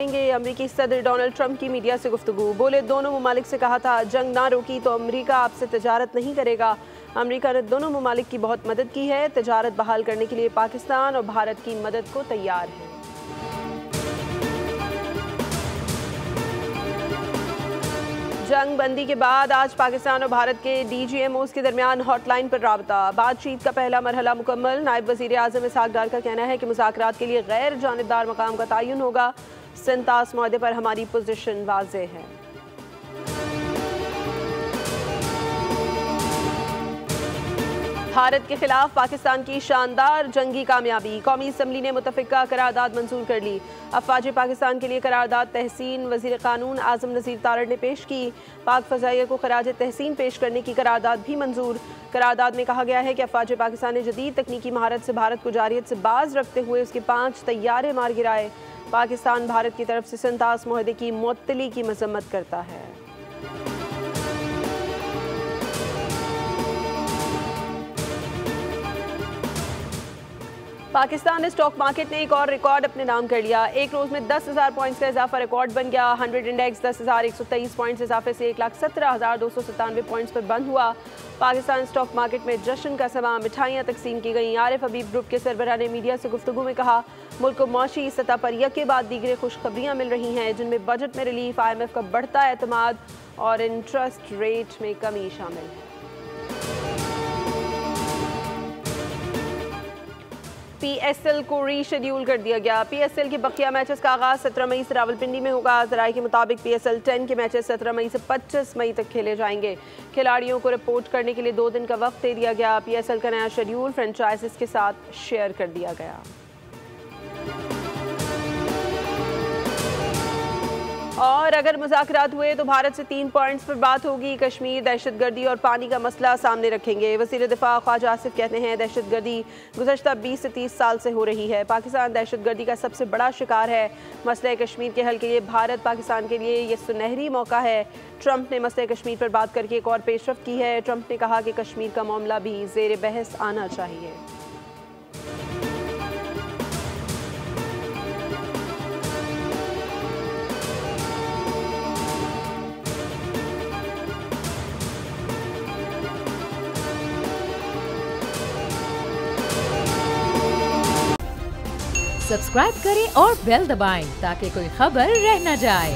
अमरीकी सदर Donald Trump की मीडिया से गुफ्तगू। बोले, दोनों ममालिक से कहा था जंग ना रोकी तो अमरीका आपसे तजारत नहीं करेगा। अमरीका ने दोनों ममालिक की बहुत मदद की है। तजारत बहाल करने के लिए पाकिस्तान और भारत की मदद को तैयार है। जंग बंदी के बाद आज पाकिस्तान और भारत के DGMOs के दरमियान हॉटलाइन पर राबता। बातचीत का पहला मरहला मुकम्मल। नायब वज़ीर आज़म इसहाक डार का कहना है कि मुज़ाकरात के लिए गैर जानिबदार मकाम का तयन होगा। सिंतास मुआहदे पर हमारी पोजीशन वाज़ेह है। भारत के खिलाफ पाकिस्तान की शानदार जंगी कामयाबी। कौमी असम्बली ने मुतफ़िका करारदाद मंजूर कर ली। अफवाज पाकिस्तान के लिए करारदाद तहसीन वज़ीर क़ानून आज़म नज़ीर तारड़ ने पेश की। पाक फ़ज़ाइया को खराज तहसीन पेश करने की करारदाद भी मंजूर। करारदाद में कहा गया है कि अफवाज पाकिस्तान ने जदीद तकनीकी महारत से भारत को जारियत से बाज रखते हुए उसके 5 तैयारे मार गिराए। पाकिस्तान भारत की तरफ से सिंतास मुआहदे की मुअत्तली की मजम्मत करता है। पाकिस्तान स्टॉक मार्केट ने एक और रिकॉर्ड अपने नाम कर लिया। एक रोज में 10,000 पॉइंट्स का इजाफा रिकॉर्ड बन गया। 100 इंडेक्स 10,123 पॉइंट्स इजाफे से 1,17,297 पॉइंट्स पर बंद हुआ। पाकिस्तान स्टॉक मार्केट में जश्न का समा, मिठाइयाँ तकसीम की गई। आरिफ हबीब ग्रुप के सरबराह ने मीडिया से गुफ्तगू में कहा, मुल्क को मौशी सतह पर यके बाद दीगरे खुशखबरियाँ मिल रही हैं, जिनमें बजट में रिलीफ, IMF का बढ़ता एतमाद और इंटरेस्ट रेट में कमी शामिल है। PSL को रीशेड्यूल कर दिया गया। PSL के बकिया मैचेस का आगाज 17 मई से रावलपिंडी में होगा। ज़राए के मुताबिक PSL 10 के मैचेस 17 मई से 25 मई तक खेले जाएंगे। खिलाड़ियों को रिपोर्ट करने के लिए 2 दिन का वक्त दे दिया गया। PSL का नया शेड्यूल फ्रेंचाइजीज के साथ शेयर कर दिया गया। और अगर मुज़ाकरात हुए तो भारत से 3 पॉइंट्स पर बात होगी। कश्मीर, दहशतगर्दी और पानी का मसला सामने रखेंगे। वज़ीर दिफा ख्वाजा आसिफ कहते हैं, दहशतगर्दी गुज़श्ता 20 से 30 साल से हो रही है। पाकिस्तान दहशतगर्दी का सबसे बड़ा शिकार है। मसले कश्मीर के हल के लिए भारत पाकिस्तान के लिए ये सुनहरी मौका है। ट्रंप ने मसले कश्मीर पर बात करके एक और पेशरफ्त की है। ट्रंप ने कहा कि कश्मीर का मामला भी ज़ेर बहस आना चाहिए। सब्सक्राइब करें और बेल दबाएं ताकि कोई खबर रह न जाए।